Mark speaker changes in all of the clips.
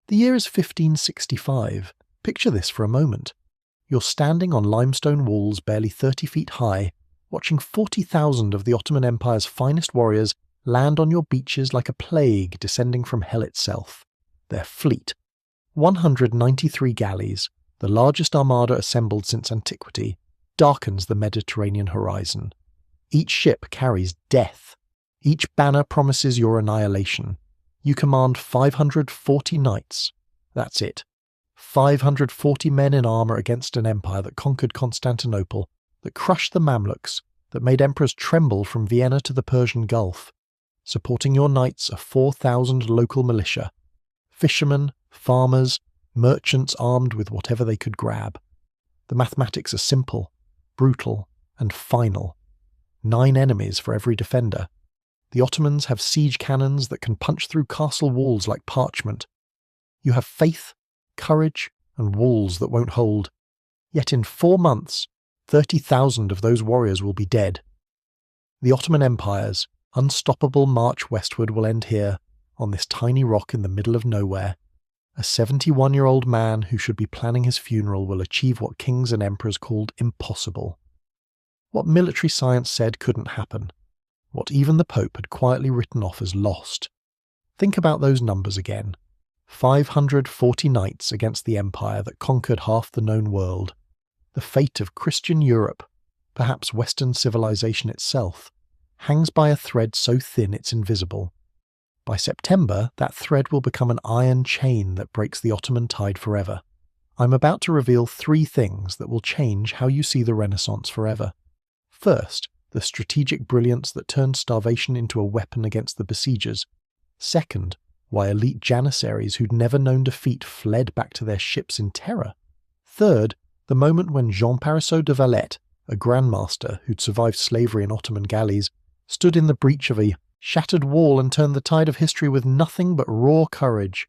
Speaker 1: The year is 1565. Picture this for a moment. You're standing on limestone walls barely 30 feet high, watching 40,000 of the Ottoman Empire's finest warriors land on your beaches like a plague descending from hell itself. Their fleet, 193 galleys, the largest armada assembled since antiquity, darkens the Mediterranean horizon. Each ship carries death. Each banner promises your annihilation. You command 540 knights. That's it. 540 men in armour against an empire that conquered Constantinople, that crushed the Mamluks, that made emperors tremble from Vienna to the Persian Gulf. Supporting your knights are 4,000 local militia. Fishermen, farmers, merchants armed with whatever they could grab. The mathematics are simple, brutal, and final. 9 enemies for every defender. The Ottomans have siege cannons that can punch through castle walls like parchment. You have faith, courage, and walls that won't hold. Yet in 4 months, 30,000 of those warriors will be dead. The Ottoman Empire's unstoppable march westward will end here, on this tiny rock in the middle of nowhere. A 71-year-old man who should be planning his funeral will achieve what kings and emperors called impossible. What military science said couldn't happen. What even the Pope had quietly written off as lost. Think about those numbers again. 540 knights against the empire that conquered half the known world. The fate of Christian Europe, perhaps Western civilization itself, hangs by a thread so thin it's invisible. By September, that thread will become an iron chain that breaks the Ottoman tide forever. I'm about to reveal 3 things that will change how you see the Renaissance forever. First, the strategic brilliance that turned starvation into a weapon against the besiegers. Second, why elite janissaries who'd never known defeat fled back to their ships in terror. Third, the moment when Jean Parisot de Valette, a Grandmaster who'd survived slavery in Ottoman galleys, stood in the breach of a shattered wall and turned the tide of history with nothing but raw courage.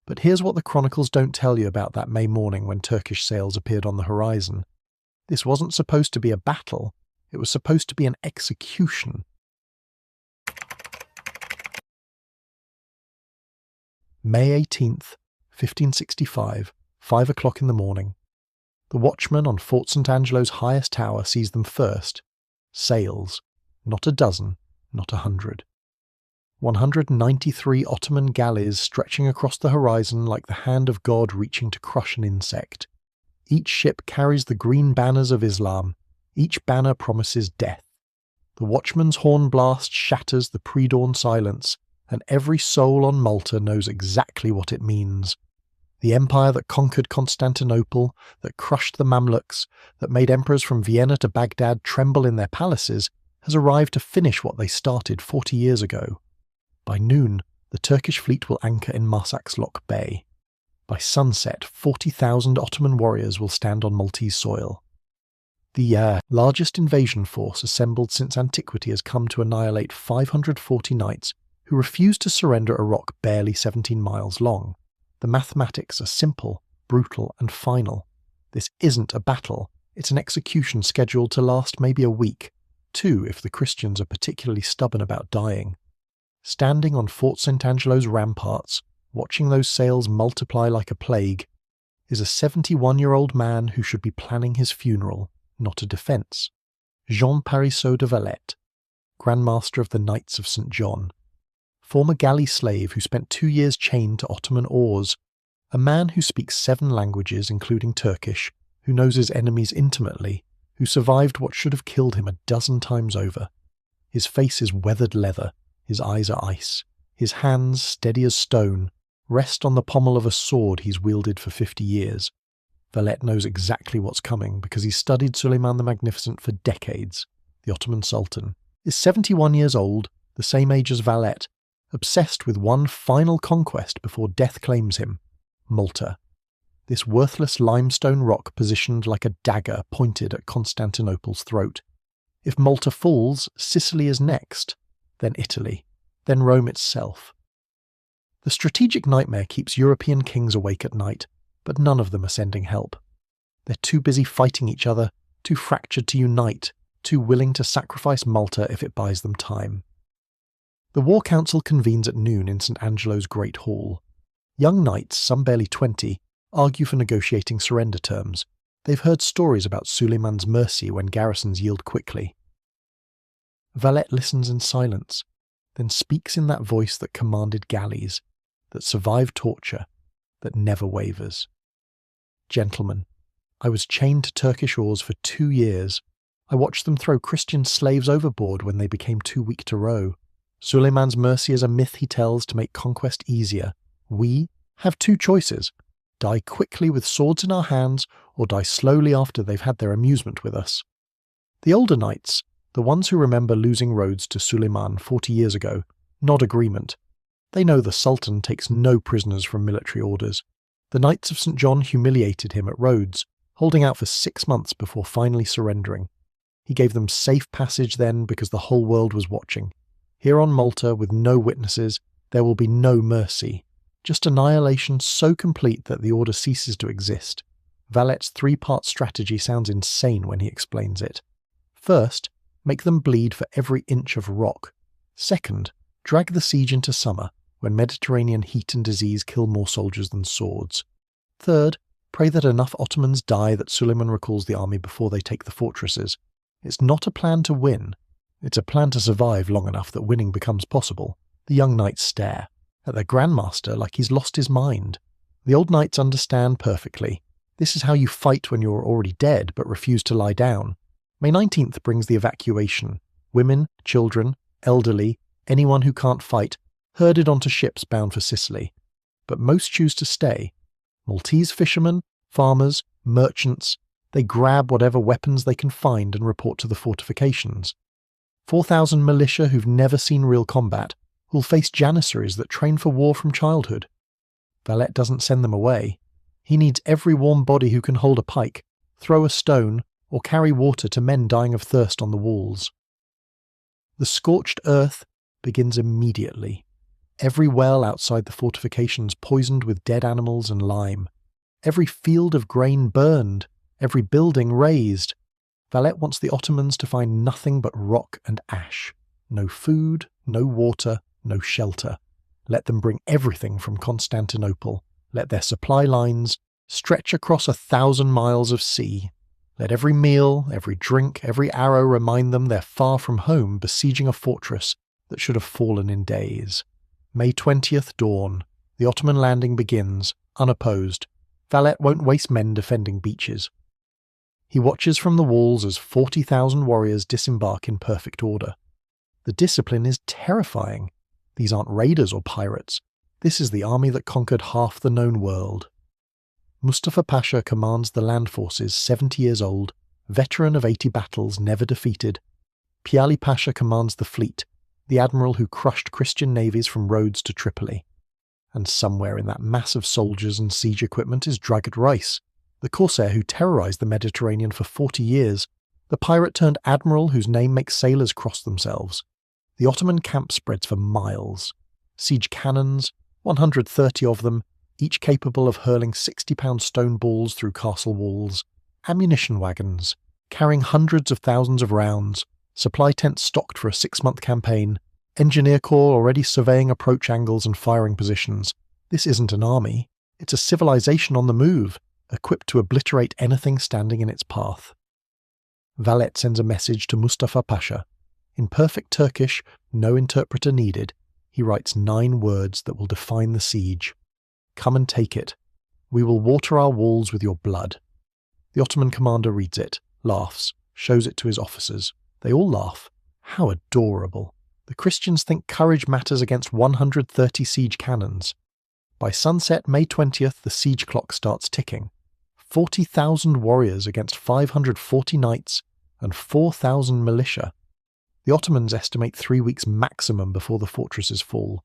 Speaker 1: But here's what the chronicles don't tell you about that May morning when Turkish sails appeared on the horizon. This wasn't supposed to be a battle, it was supposed to be an execution. May 18th, 1565, 5 o'clock in the morning. The watchman on Fort St. Angelo's highest tower sees them first. Sails. Not a dozen, not 100. 193 Ottoman galleys stretching across the horizon like the hand of God reaching to crush an insect. Each ship carries the green banners of Islam. Each banner promises death. The watchman's horn blast shatters the pre-dawn silence, and every soul on Malta knows exactly what it means. The empire that conquered Constantinople, that crushed the Mamluks, that made emperors from Vienna to Baghdad tremble in their palaces, has arrived to finish what they started 40 years ago. By noon, the Turkish fleet will anchor in Marsaxlok Bay. By sunset, 40,000 Ottoman warriors will stand on Maltese soil. The largest invasion force assembled since antiquity has come to annihilate 540 knights who refuse to surrender a rock barely 17 miles long. The mathematics are simple, brutal, and final. This isn't a battle, it's an execution scheduled to last maybe a week, 2 if the Christians are particularly stubborn about dying. Standing on Fort St. Angelo's ramparts, watching those sails multiply like a plague, is a 71-year-old man who should be planning his funeral, not a defence. Jean Parisot de Valette, Grandmaster of the Knights of St. John. Former galley slave who spent 2 years chained to Ottoman oars. A man who speaks 7 languages, including Turkish, who knows his enemies intimately, who survived what should have killed him a dozen times over. His face is weathered leather, his eyes are ice, his hands, steady as stone, rest on the pommel of a sword he's wielded for 50 years. Valette knows exactly what's coming because he's studied Suleiman the Magnificent for decades. The Ottoman Sultan is 71 years old, the same age as Valette, obsessed with one final conquest before death claims him, Malta. This worthless limestone rock positioned like a dagger pointed at Constantinople's throat. If Malta falls, Sicily is next, then Italy, then Rome itself. The strategic nightmare keeps European kings awake at night, but none of them are sending help. They're too busy fighting each other, too fractured to unite, too willing to sacrifice Malta if it buys them time. The War Council convenes at noon in St. Angelo's Great Hall. Young knights, some barely 20, argue for negotiating surrender terms. They've heard stories about Suleiman's mercy when garrisons yield quickly. Valette listens in silence, then speaks in that voice that commanded galleys, that survived torture, that never wavers. Gentlemen, I was chained to Turkish oars for 2 years. I watched them throw Christian slaves overboard when they became too weak to row. Suleiman's mercy is a myth he tells to make conquest easier. We have 2 choices: die quickly with swords in our hands, or die slowly after they've had their amusement with us. The older knights, the ones who remember losing Rhodes to Suleiman 40 years ago, nod agreement. They know the Sultan takes no prisoners from military orders. The Knights of St. John humiliated him at Rhodes, holding out for 6 months before finally surrendering. He gave them safe passage then because the whole world was watching. Here on Malta, with no witnesses, there will be no mercy. Just annihilation so complete that the order ceases to exist. Valette's 3-part strategy sounds insane when he explains it. First, make them bleed for every inch of rock. Second, drag the siege into summer, when Mediterranean heat and disease kill more soldiers than swords. Third, pray that enough Ottomans die that Suleiman recalls the army before they take the fortresses. It's not a plan to win. It's a plan to survive long enough that winning becomes possible. The young knights stare at their grandmaster like he's lost his mind. The old knights understand perfectly. This is how you fight when you're already dead but refuse to lie down. May 19th brings the evacuation. Women, children, elderly, anyone who can't fight, herded onto ships bound for Sicily. But most choose to stay. Maltese fishermen, farmers, merchants, they grab whatever weapons they can find and report to the fortifications. 4,000 militia who've never seen real combat will face janissaries that train for war from childhood. Valette doesn't send them away. He needs every warm body who can hold a pike, throw a stone, or carry water to men dying of thirst on the walls. The scorched earth begins immediately. Every well outside the fortifications poisoned with dead animals and lime. Every field of grain burned. Every building razed. Valette wants the Ottomans to find nothing but rock and ash. No food, no water, no shelter. Let them bring everything from Constantinople. Let their supply lines stretch across 1,000 miles of sea. Let every meal, every drink, every arrow remind them they're far from home besieging a fortress that should have fallen in days. May 20th dawn. The Ottoman landing begins, unopposed. Valette won't waste men defending beaches. He watches from the walls as 40,000 warriors disembark in perfect order. The discipline is terrifying. These aren't raiders or pirates. This is the army that conquered half the known world. Mustafa Pasha commands the land forces, 70 years old, veteran of 80 battles, never defeated. Piali Pasha commands the fleet, the admiral who crushed Christian navies from Rhodes to Tripoli. And somewhere in that mass of soldiers and siege equipment is Dragut Reis, the corsair who terrorized the Mediterranean for 40 years, the pirate-turned-admiral whose name makes sailors cross themselves. The Ottoman camp spreads for miles. Siege cannons, 130 of them, each capable of hurling 60-pound stone balls through castle walls. Ammunition wagons, carrying hundreds of thousands of rounds. Supply tents stocked for a 6-month campaign. Engineer corps already surveying approach angles and firing positions. This isn't an army. It's a civilization on the move, equipped to obliterate anything standing in its path. Valette sends a message to Mustafa Pasha. In perfect Turkish, no interpreter needed, he writes 9 words that will define the siege. Come and take it. We will water our walls with your blood. The Ottoman commander reads it, laughs, shows it to his officers. They all laugh. How adorable. The Christians think courage matters against 130 siege cannons. By sunset, May 20th, the siege clock starts ticking. 40,000 warriors against 540 knights and 4,000 militia. The Ottomans estimate 3 weeks maximum before the fortresses fall.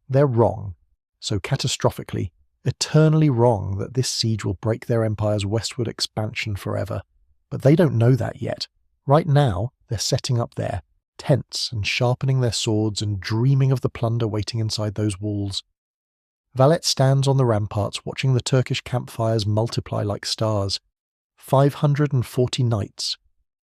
Speaker 1: They're wrong, so catastrophically, eternally wrong that this siege will break their empire's westward expansion forever. But they don't know that yet. Right now, they're setting up their tents and sharpening their swords and dreaming of the plunder waiting inside those walls. Valette stands on the ramparts watching the Turkish campfires multiply like stars. 540 knights.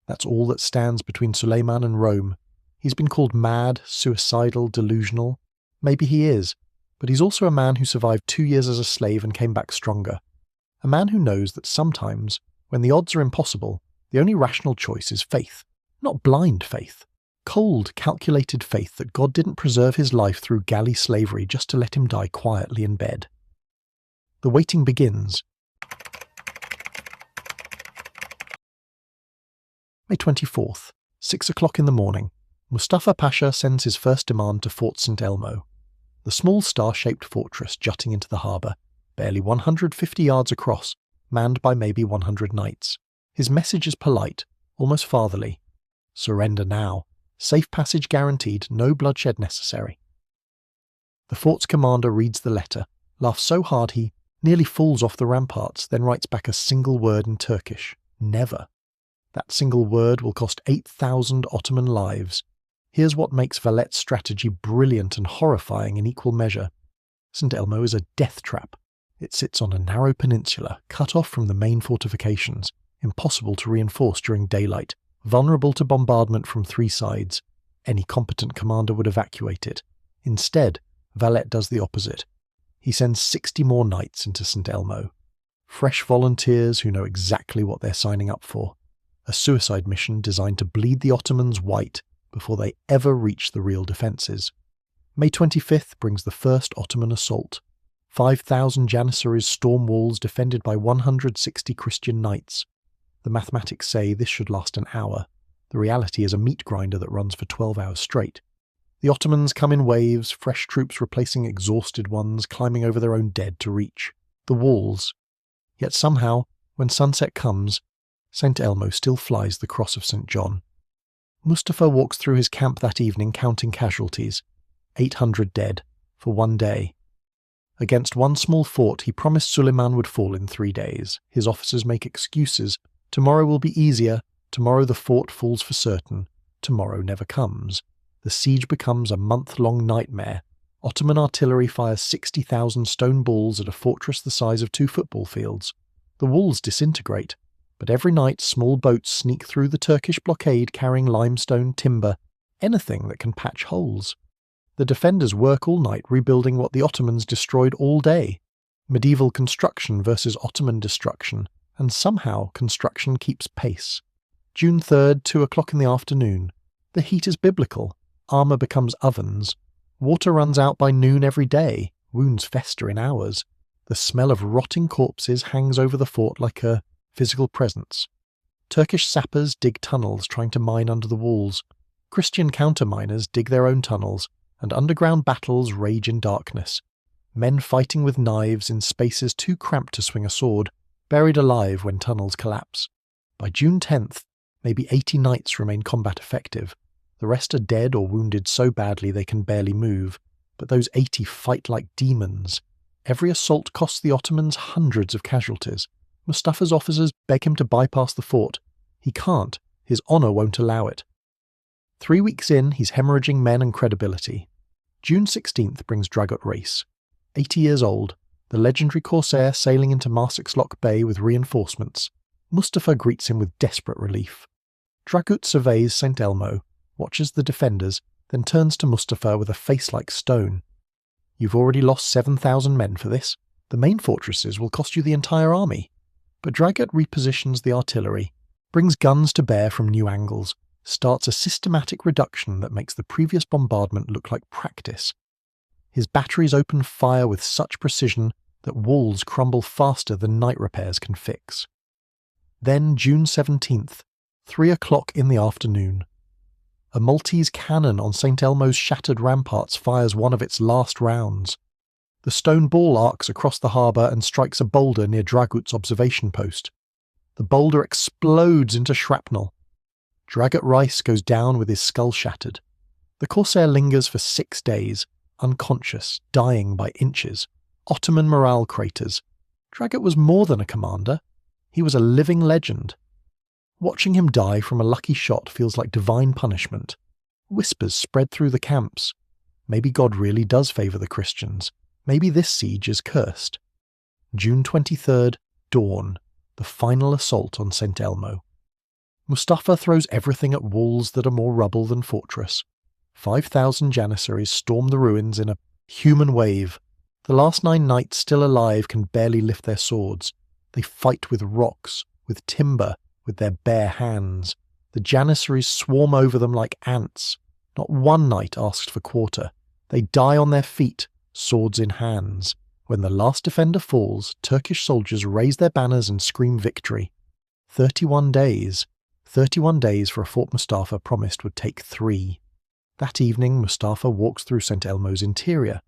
Speaker 1: That's all that stands between Suleiman and Rome. He's been called mad, suicidal, delusional. Maybe he is, But he's also a man who survived 2 years as a slave and came back stronger. A man who knows that sometimes, when the odds are impossible, the only rational choice is faith. Not blind faith. Cold, calculated faith that God didn't preserve his life through galley slavery just to let him die quietly in bed. The waiting begins. May 24th, 6 o'clock in the morning. Mustafa Pasha sends his first demand to Fort St. Elmo. The small star-shaped fortress jutting into the harbour, barely 150 yards across, manned by maybe 100 knights. His message is polite, almost fatherly. Surrender now. Safe passage guaranteed, no bloodshed necessary. The fort's commander reads the letter, laughs so hard he nearly falls off the ramparts, then writes back a single word in Turkish. Never. That single word will cost 8,000 Ottoman lives. Here's what makes Valette's strategy brilliant and horrifying in equal measure. St. Elmo is a death trap. It sits on a narrow peninsula, cut off from the main fortifications, impossible to reinforce during daylight, vulnerable to bombardment from 3 sides. Any competent commander would evacuate it. Instead, Valette does the opposite. He sends 60 more knights into St. Elmo. Fresh volunteers who know exactly what they're signing up for. A suicide mission designed to bleed the Ottomans white before they ever reach the real defences. May 25th brings the first Ottoman assault. 5,000 Janissaries storm walls defended by 160 Christian knights. The mathematics say this should last an hour. The reality is a meat grinder that runs for 12 hours straight. The Ottomans come in waves, fresh troops replacing exhausted ones, climbing over their own dead to reach the walls. Yet somehow, when sunset comes, St. Elmo still flies the cross of St. John. Mustafa walks through his camp that evening counting casualties. 800 dead, for 1 day. Against one small fort he promised Suleiman would fall in 3 days. His officers make excuses. Tomorrow will be easier. Tomorrow the fort falls for certain. Tomorrow never comes. The siege becomes a month-long nightmare. Ottoman artillery fires 60,000 stone balls at a fortress the size of 2 football fields. The walls disintegrate, but every night small boats sneak through the Turkish blockade carrying limestone, timber, anything that can patch holes. The defenders work all night rebuilding what the Ottomans destroyed all day. Medieval construction versus Ottoman destruction, and somehow construction keeps pace. June 3rd, 2 o'clock in the afternoon. The heat is biblical. Armour becomes ovens. Water runs out by noon every day. Wounds fester in hours. The smell of rotting corpses hangs over the fort like a physical presence. Turkish sappers dig tunnels trying to mine under the walls. Christian counterminers dig their own tunnels, and underground battles rage in darkness. Men fighting with knives in spaces too cramped to swing a sword, buried alive when tunnels collapse. By June 10th, maybe 80 knights remain combat effective. The rest are dead or wounded so badly they can barely move, but those 80 fight like demons. Every assault costs the Ottomans hundreds of casualties. Mustafa's officers beg him to bypass the fort. He can't. His honour won't allow it. 3 weeks in, he's hemorrhaging men and credibility. June 16th brings Dragut Reis. 80 years old, the legendary corsair sailing into Marsaxlokk Bay with reinforcements. Mustafa greets him with desperate relief. Dragut surveys St. Elmo, watches the defenders, then turns to Mustafa with a face like stone. You've already lost 7,000 men for this. The main fortresses will cost you the entire army. But Dragut repositions the artillery, brings guns to bear from new angles, starts a systematic reduction that makes the previous bombardment look like practice. His batteries open fire with such precision that walls crumble faster than night repairs can fix. Then June 17th, 3 o'clock in the afternoon. A Maltese cannon on St. Elmo's shattered ramparts fires one of its last rounds. The stone ball arcs across the harbour and strikes a boulder near Dragut's observation post. The boulder explodes into shrapnel. Dragut Reis goes down with his skull shattered. The corsair lingers for 6 days, unconscious, dying by inches. Ottoman morale craters. Dragut was more than a commander. He was a living legend. Watching him die from a lucky shot feels like divine punishment. Whispers spread through the camps. Maybe God really does favour the Christians. Maybe this siege is cursed. June 23rd, dawn. The final assault on St. Elmo. Mustafa throws everything at walls that are more rubble than fortress. 5,000 Janissaries storm the ruins in a human wave. The last 9 knights still alive can barely lift their swords. They fight with rocks, with timber, with their bare hands. The Janissaries swarm over them like ants. Not one knight asks for quarter. They die on their feet, swords in hands. When the last defender falls, Turkish soldiers raise their banners and scream victory. 31 days. 31 days for a Fort Mustafa promised would take 3. That evening, Mustafa walks through St. Elmo's interior.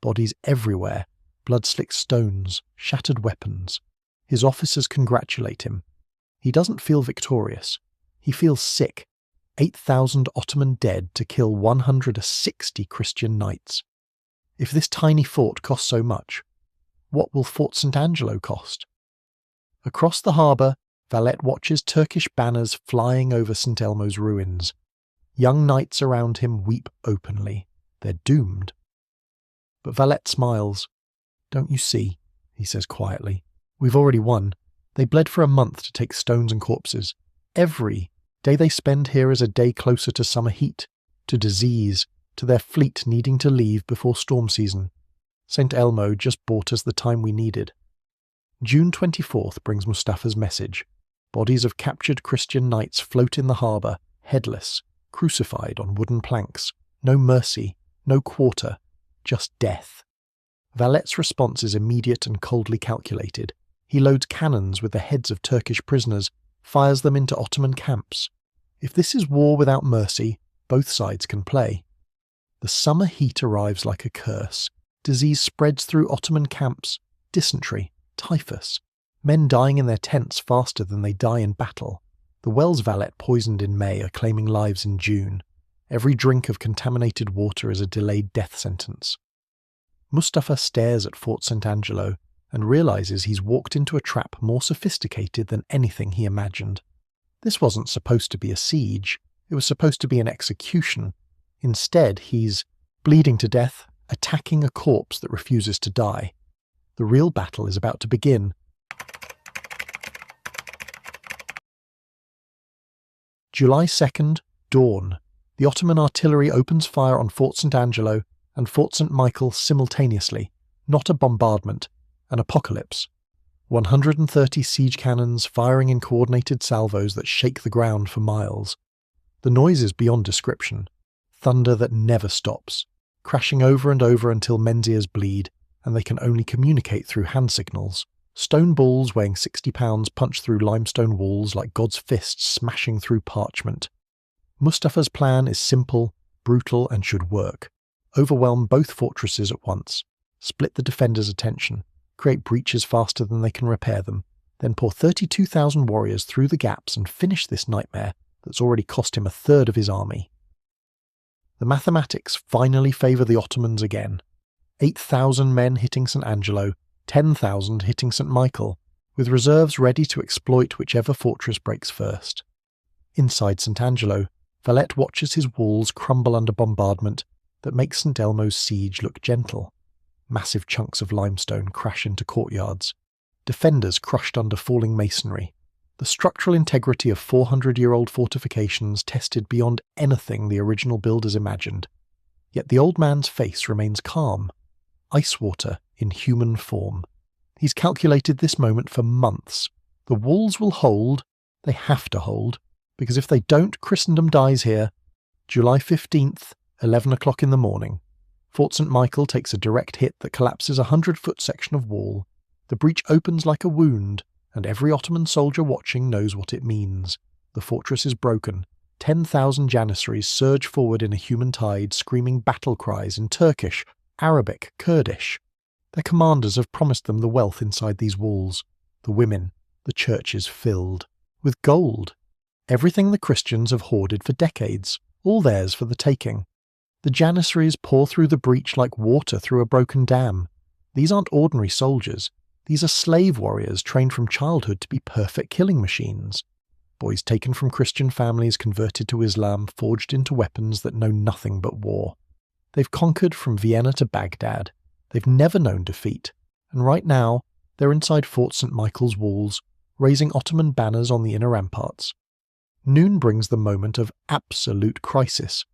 Speaker 1: Bodies everywhere, blood-slicked stones, shattered weapons. His officers congratulate him. He doesn't feel victorious. He feels sick. 8,000 Ottoman dead to kill 160 Christian knights. If this tiny fort costs so much, what will Fort St. Angelo cost? Across the harbour, Valette watches Turkish banners flying over St. Elmo's ruins. Young knights around him weep openly. They're doomed. But Valette smiles. "Don't you see?" he says quietly. "We've already won. They bled for a month to take stones and corpses. Every day they spend here is a day closer to summer heat, to disease, to their fleet needing to leave before storm season. St. Elmo just bought us the time we needed." June 24th brings Mustafa's message. Bodies of captured Christian knights float in the harbour, headless, crucified on wooden planks. No mercy, no quarter, just death. Valette's response is immediate and coldly calculated. He loads cannons with the heads of Turkish prisoners, fires them into Ottoman camps. If this is war without mercy, both sides can play. The summer heat arrives like a curse. Disease spreads through Ottoman camps, dysentery, typhus. Men dying in their tents faster than they die in battle. The wells Valette poisoned in May are claiming lives in June. Every drink of contaminated water is a delayed death sentence. Mustafa stares at Fort St. Angelo and realizes he's walked into a trap more sophisticated than anything he imagined. This wasn't supposed to be a siege. It was supposed to be an execution. Instead, he's bleeding to death, attacking a corpse that refuses to die. The real battle is about to begin. July 2nd, dawn. The Ottoman artillery opens fire on Fort St. Angelo and Fort St. Michael simultaneously. Not a bombardment, an apocalypse. 130 siege cannons firing in coordinated salvos that shake the ground for miles. The noise is beyond description. Thunder that never stops, crashing over and over until men's ears bleed, and they can only communicate through hand signals. Stone balls weighing 60 pounds punch through limestone walls like God's fists smashing through parchment. Mustafa's plan is simple, brutal, and should work. Overwhelm both fortresses at once, split the defenders' attention, create breaches faster than they can repair them, then pour 32,000 warriors through the gaps and finish this nightmare that's already cost him a third of his army. The mathematics finally favour the Ottomans again. 8,000 men hitting St. Angelo, 10,000 hitting St. Michael, with reserves ready to exploit whichever fortress breaks first. Inside St. Angelo, Valette watches his walls crumble under bombardment that makes St. Elmo's siege look gentle. Massive chunks of limestone crash into courtyards. Defenders crushed under falling masonry. The structural integrity of 400-year-old fortifications tested beyond anything the original builders imagined. Yet the old man's face remains calm. Ice water in human form. He's calculated this moment for months. The walls will hold. They have to hold. Because if they don't, Christendom dies here. July 15th, 11 o'clock in the morning. Fort St. Michael takes a direct hit that collapses a 100-foot section of wall. The breach opens like a wound, and every Ottoman soldier watching knows what it means. The fortress is broken. 10,000 Janissaries surge forward in a human tide, screaming battle cries in Turkish, Arabic, Kurdish. Their commanders have promised them the wealth inside these walls. The women, the churches filled. With gold. Everything the Christians have hoarded for decades. All theirs for the taking. The Janissaries pour through the breach like water through a broken dam. These aren't ordinary soldiers. These are slave warriors trained from childhood to be perfect killing machines. Boys taken from Christian families converted to Islam, forged into weapons that know nothing but war. They've conquered from Vienna to Baghdad. They've never known defeat. And right now, they're inside Fort St. Michael's walls, raising Ottoman banners on the inner ramparts. Noon brings the moment of absolute crisis.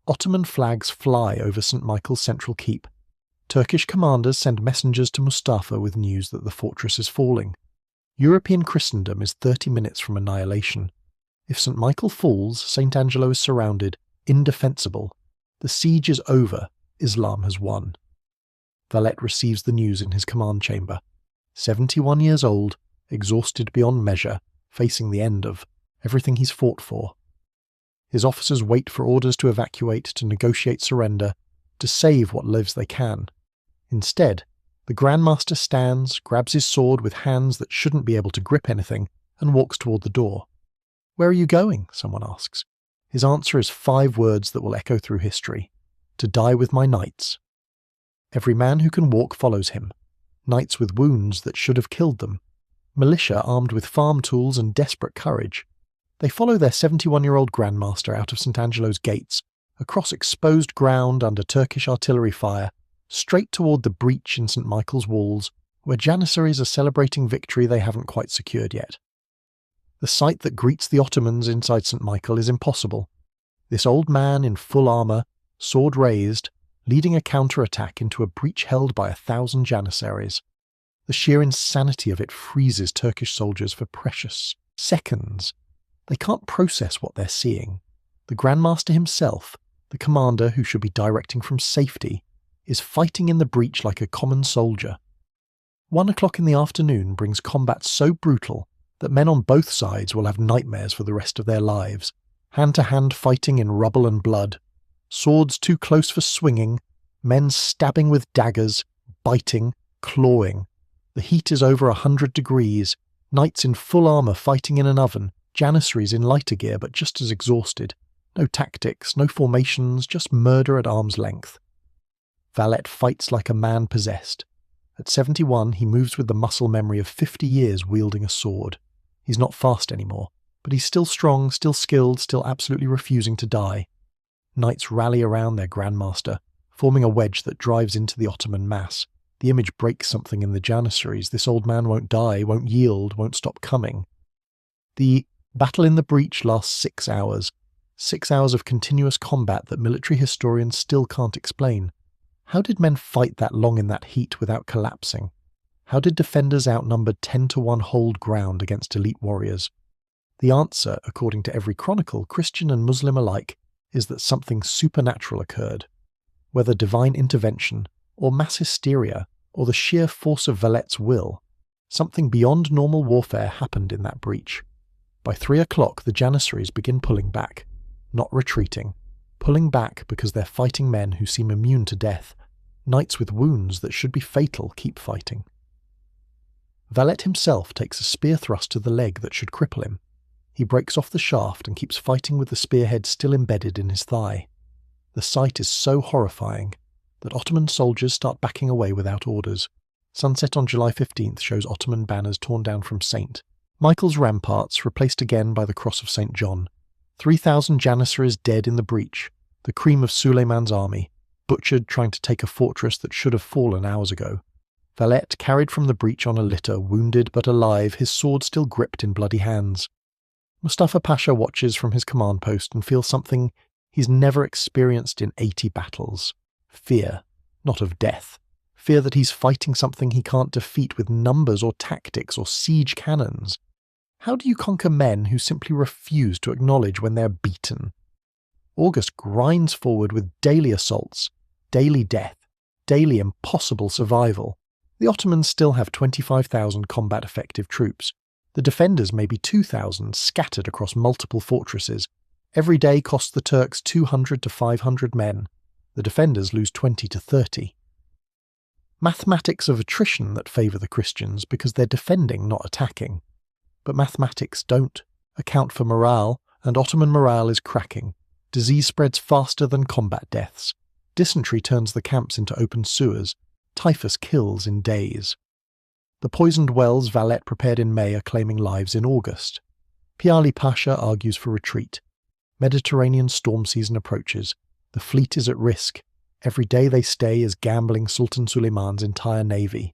Speaker 1: Ottoman flags fly over St. Michael's central keep. Turkish commanders send messengers to Mustafa with news that the fortress is falling. European Christendom is 30 minutes from annihilation. If St. Michael falls, St. Angelo is surrounded, indefensible. The siege is over. Islam has won. Valette receives the news in his command chamber. 71 years old, exhausted beyond measure, facing the end of everything he's fought for. His officers wait for orders to evacuate, to negotiate surrender, to save what lives they can. Instead, the Grandmaster stands, grabs his sword with hands that shouldn't be able to grip anything, and walks toward the door. "Where are you going?" someone asks. His answer is 5 words that will echo through history. "To die with my knights." Every man who can walk follows him. Knights with wounds that should have killed them. Militia armed with farm tools and desperate courage. They follow their 71-year-old Grandmaster out of St. Angelo's gates, across exposed ground under Turkish artillery fire, straight toward the breach in St. Michael's walls, where Janissaries are celebrating victory they haven't quite secured yet. The sight that greets the Ottomans inside St. Michael is impossible. This old man in full armour, sword raised, leading a counter-attack into a breach held by 1,000 Janissaries. The sheer insanity of it freezes Turkish soldiers for precious seconds. They can't process what they're seeing. The Grandmaster himself, the commander who should be directing from safety, is fighting in the breach like a common soldier. 1 o'clock in the afternoon brings combat so brutal that men on both sides will have nightmares for the rest of their lives. Hand-to-hand fighting in rubble and blood. Swords too close for swinging. Men stabbing with daggers, biting, clawing. The heat is over 100 degrees. Knights in full armour fighting in an oven. Janissaries in lighter gear but just as exhausted. No tactics, no formations, just murder at arm's length. Valette fights like a man possessed. At 71, he moves with the muscle memory of 50 years wielding a sword. He's not fast anymore, but he's still strong, still skilled, still absolutely refusing to die. Knights rally around their Grandmaster, forming a wedge that drives into the Ottoman mass. The image breaks something in the Janissaries. This old man won't die, won't yield, won't stop coming. The battle in the breach lasts 6 hours. 6 hours of continuous combat that military historians still can't explain. How did men fight that long in that heat without collapsing? How did defenders outnumbered 10-1 hold ground against elite warriors? The answer, according to every chronicle, Christian and Muslim alike, is that something supernatural occurred. Whether divine intervention, or mass hysteria, or the sheer force of Valette's will, something beyond normal warfare happened in that breach. By 3 o'clock, the Janissaries begin pulling back, not retreating. Pulling back because they're fighting men who seem immune to death. Knights with wounds that should be fatal keep fighting. Valette himself takes a spear thrust to the leg that should cripple him. He breaks off the shaft and keeps fighting with the spearhead still embedded in his thigh. The sight is so horrifying that Ottoman soldiers start backing away without orders. Sunset on July 15th shows Ottoman banners torn down from St. Michael's ramparts, replaced again by the cross of St. John. 3,000 Janissaries dead in the breach, the cream of Suleiman's army, butchered trying to take a fortress that should have fallen hours ago. Valette carried from the breach on a litter, wounded but alive, his sword still gripped in bloody hands. Mustafa Pasha watches from his command post and feels something he's never experienced in 80 battles. Fear, not of death. Fear that he's fighting something he can't defeat with numbers or tactics or siege cannons. How do you conquer men who simply refuse to acknowledge when they're beaten? August grinds forward with daily assaults, daily death, daily impossible survival. The Ottomans still have 25,000 combat-effective troops. The defenders may be 2,000 scattered across multiple fortresses. Every day costs the Turks 200 to 500 men. The defenders lose 20 to 30. Mathematics of attrition that favour the Christians because they're defending, not attacking. But mathematics don't account for morale, and Ottoman morale is cracking. Disease spreads faster than combat deaths. Dysentery turns the camps into open sewers. Typhus kills in days. The poisoned wells Valette prepared in May are claiming lives in August. Piali Pasha argues for retreat. Mediterranean storm season approaches. The fleet is at risk. Every day they stay is gambling Sultan Suleiman's entire navy.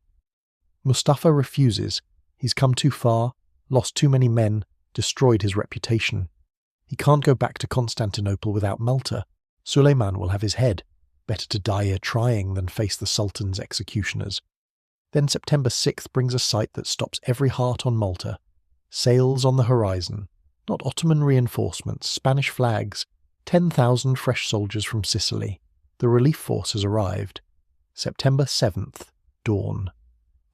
Speaker 1: Mustafa refuses. He's come too far, lost too many men, destroyed his reputation. He can't go back to Constantinople without Malta. Suleiman will have his head. Better to die here trying than face the Sultan's executioners. Then September 6th brings a sight that stops every heart on Malta. Sails on the horizon. Not Ottoman reinforcements, Spanish flags. 10,000 fresh soldiers from Sicily. The relief force has arrived. September 7th, dawn.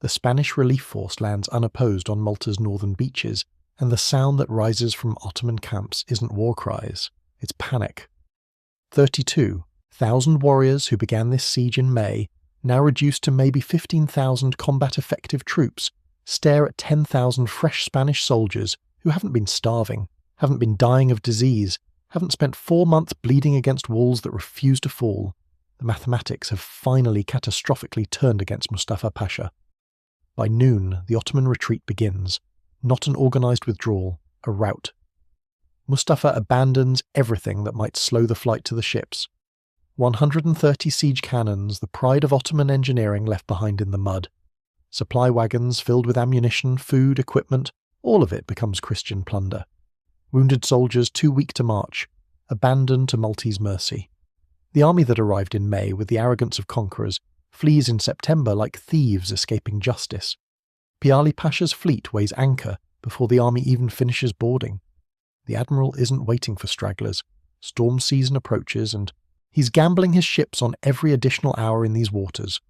Speaker 1: The Spanish relief force lands unopposed on Malta's northern beaches, and the sound that rises from Ottoman camps isn't war cries, it's panic. 32,000 warriors who began this siege in May, now reduced to maybe 15,000 combat-effective troops, stare at 10,000 fresh Spanish soldiers who haven't been starving, haven't been dying of disease, haven't spent 4 months bleeding against walls that refuse to fall. The mathematics have finally catastrophically turned against Mustafa Pasha. By noon, the Ottoman retreat begins. Not an organised withdrawal, a rout. Mustafa abandons everything that might slow the flight to the ships. 130 siege cannons, the pride of Ottoman engineering, left behind in the mud. Supply wagons filled with ammunition, food, equipment, all of it becomes Christian plunder. Wounded soldiers too weak to march, abandoned to Maltese mercy. The army that arrived in May with the arrogance of conquerors flees in September like thieves escaping justice. Piali Pasha's fleet weighs anchor before the army even finishes boarding. The admiral isn't waiting for stragglers. Storm season approaches and he's gambling his ships on every additional hour in these waters.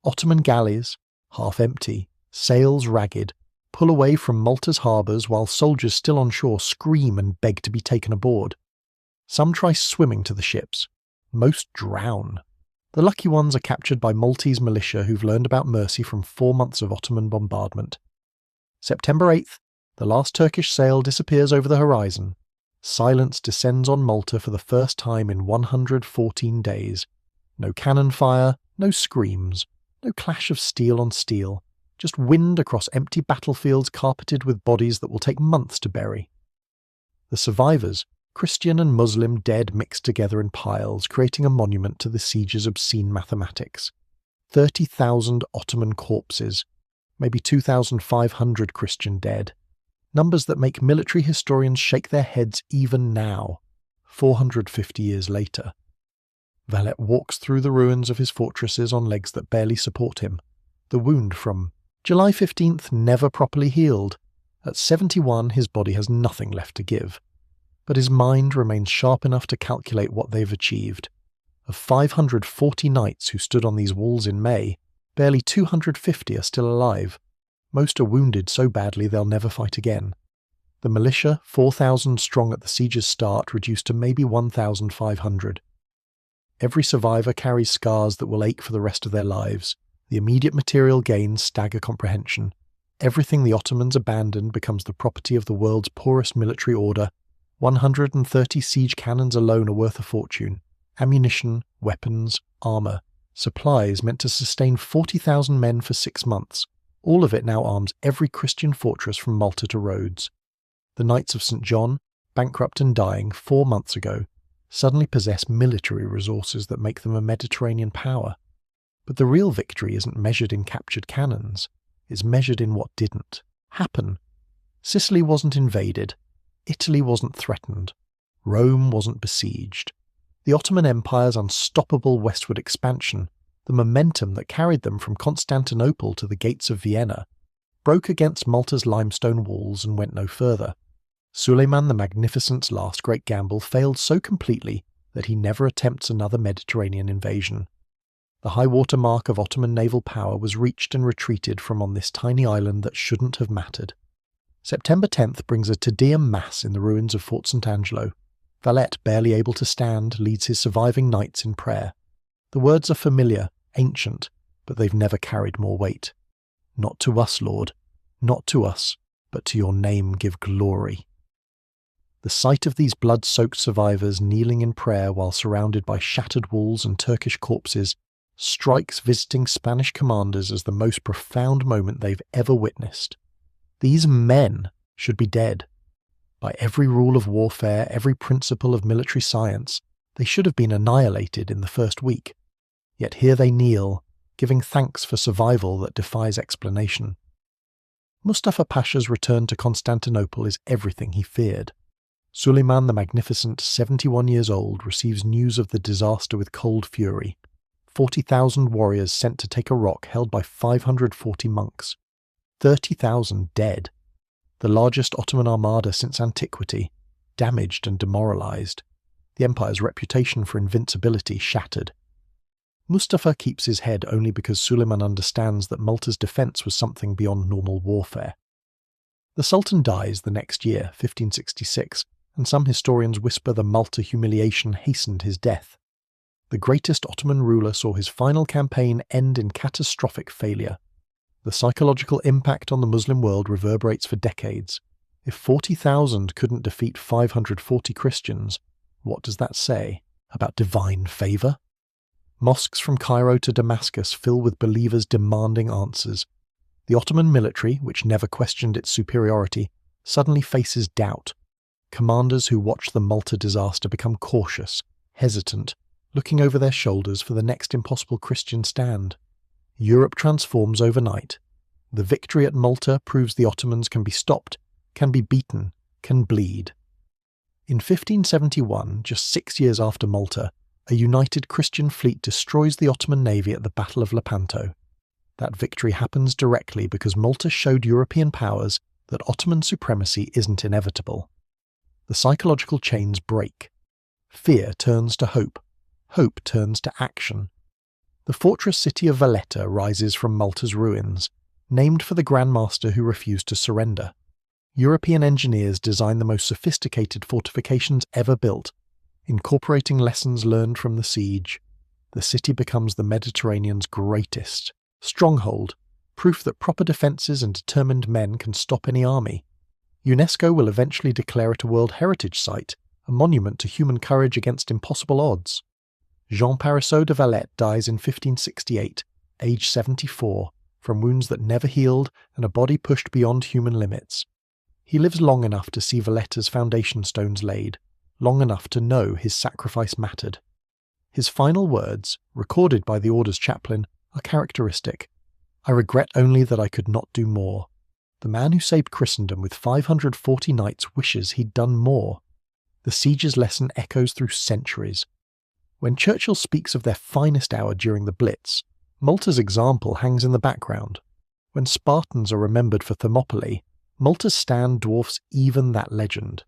Speaker 1: Ottoman galleys, half empty, sails ragged, pull away from Malta's harbours while soldiers still on shore scream and beg to be taken aboard. Some try swimming to the ships. Most drown. The lucky ones are captured by Maltese militia who've learned about mercy from 4 months of Ottoman bombardment. September 8th, the last Turkish sail disappears over the horizon. Silence descends on Malta for the first time in 114 days. No cannon fire, no screams, no clash of steel on steel. Just wind across empty battlefields carpeted with bodies that will take months to bury. The survivors, Christian and Muslim dead mixed together in piles, creating a monument to the siege's obscene mathematics. 30,000 Ottoman corpses, maybe 2,500 Christian dead. Numbers that make military historians shake their heads even now, 450 years later. Valette walks through the ruins of his fortresses on legs that barely support him. The wound from July 15th never properly healed. At 71, his body has nothing left to give. But his mind remains sharp enough to calculate what they've achieved. Of 540 knights who stood on these walls in May, barely 250 are still alive. Most are wounded so badly they'll never fight again. The militia, 4,000 strong at the siege's start, reduced to maybe 1,500. Every survivor carries scars that will ache for the rest of their lives. The immediate material gains stagger comprehension. Everything the Ottomans abandoned becomes the property of the world's poorest military order. 130 siege cannons alone are worth a fortune. Ammunition, weapons, armour, supplies meant to sustain 40,000 men for 6 months. All of it now arms every Christian fortress from Malta to Rhodes. The Knights of St. John, bankrupt and dying 4 months ago, suddenly possess military resources that make them a Mediterranean power. But the real victory isn't measured in captured cannons, it's measured in what didn't happen. Sicily wasn't invaded, Italy wasn't threatened, Rome wasn't besieged. The Ottoman Empire's unstoppable westward expansion, the momentum that carried them from Constantinople to the gates of Vienna, broke against Malta's limestone walls and went no further. Suleiman the Magnificent's last great gamble failed so completely that he never attempts another Mediterranean invasion. The high-water mark of Ottoman naval power was reached and retreated from on this tiny island that shouldn't have mattered. September 10th brings a Te Deum Mass in the ruins of Fort St. Angelo. Valette, barely able to stand, leads his surviving knights in prayer. The words are familiar, ancient, but they've never carried more weight. Not to us, Lord, not to us, but to your name give glory. The sight of these blood-soaked survivors kneeling in prayer while surrounded by shattered walls and Turkish corpses strikes visiting Spanish commanders as the most profound moment they've ever witnessed. These men should be dead. By every rule of warfare, every principle of military science, they should have been annihilated in the first week. Yet here they kneel, giving thanks for survival that defies explanation. Mustafa Pasha's return to Constantinople is everything he feared. Suleiman the Magnificent, 71 years old, receives news of the disaster with cold fury. 40,000 warriors sent to take a rock held by 540 monks. 30,000 dead. The largest Ottoman armada since antiquity, damaged and demoralized. The empire's reputation for invincibility shattered. Mustafa keeps his head only because Suleiman understands that Malta's defense was something beyond normal warfare. The Sultan dies the next year, 1566, and some historians whisper the Malta humiliation hastened his death. The greatest Ottoman ruler saw his final campaign end in catastrophic failure. The psychological impact on the Muslim world reverberates for decades. If 40,000 couldn't defeat 540 Christians, what does that say about divine favour? Mosques from Cairo to Damascus fill with believers demanding answers. The Ottoman military, which never questioned its superiority, suddenly faces doubt. Commanders who watch the Malta disaster become cautious, hesitant, looking over their shoulders for the next impossible Christian stand. Europe transforms overnight. The victory at Malta proves the Ottomans can be stopped, can be beaten, can bleed. In 1571, just 6 years after Malta, a united Christian fleet destroys the Ottoman navy at the Battle of Lepanto. That victory happens directly because Malta showed European powers that Ottoman supremacy isn't inevitable. The psychological chains break. Fear turns to hope. Hope turns to action. The fortress city of Valletta rises from Malta's ruins, named for the Grandmaster who refused to surrender. European engineers design the most sophisticated fortifications ever built, incorporating lessons learned from the siege. The city becomes the Mediterranean's greatest stronghold, proof that proper defences and determined men can stop any army. UNESCO will eventually declare it a World Heritage Site, a monument to human courage against impossible odds. Jean Parisot de Valette dies in 1568, aged 74, from wounds that never healed and a body pushed beyond human limits. He lives long enough to see Valletta's foundation stones laid, long enough to know his sacrifice mattered. His final words, recorded by the Order's chaplain, are characteristic. "I regret only that I could not do more." The man who saved Christendom with 540 knights wishes he'd done more. The siege's lesson echoes through centuries. When Churchill speaks of their finest hour during the Blitz, Malta's example hangs in the background. When Spartans are remembered for Thermopylae, Malta's stand dwarfs even that legend.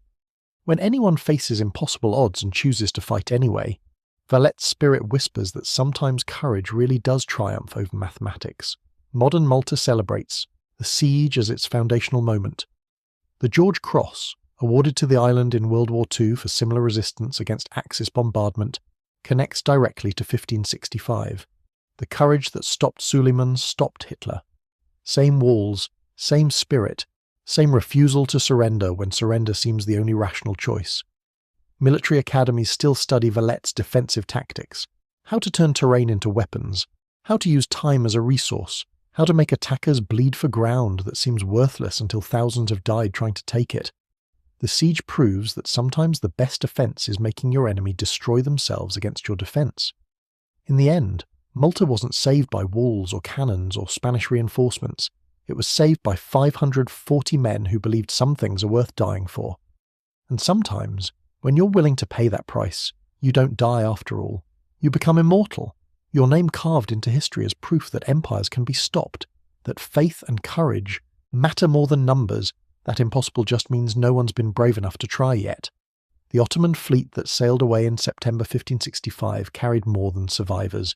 Speaker 1: When anyone faces impossible odds and chooses to fight anyway, Valette's spirit whispers that sometimes courage really does triumph over mathematics. Modern Malta celebrates the siege as its foundational moment. The George Cross, awarded to the island in World War II for similar resistance against Axis bombardment, connects directly to 1565. The courage that stopped Suleiman stopped Hitler. Same walls, same spirit, same refusal to surrender when surrender seems the only rational choice. Military academies still study Valette's defensive tactics, how to turn terrain into weapons, how to use time as a resource, how to make attackers bleed for ground that seems worthless until thousands have died trying to take it. The siege proves that sometimes the best defense is making your enemy destroy themselves against your defense. In the end, Malta wasn't saved by walls or cannons or Spanish reinforcements. It was saved by 540 men who believed some things are worth dying for. And sometimes, when you're willing to pay that price, you don't die after all. You become immortal. Your name carved into history as proof that empires can be stopped, that faith and courage matter more than numbers. That impossible just means no one's been brave enough to try yet. The Ottoman fleet that sailed away in September 1565 carried more than survivors.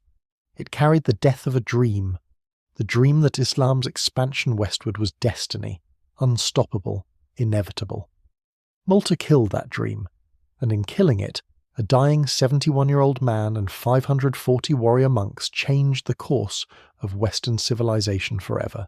Speaker 1: It carried the death of a dream, the dream that Islam's expansion westward was destiny, unstoppable, inevitable. Malta killed that dream, and in killing it, a dying 71-year-old man and 540 warrior monks changed the course of Western civilization forever.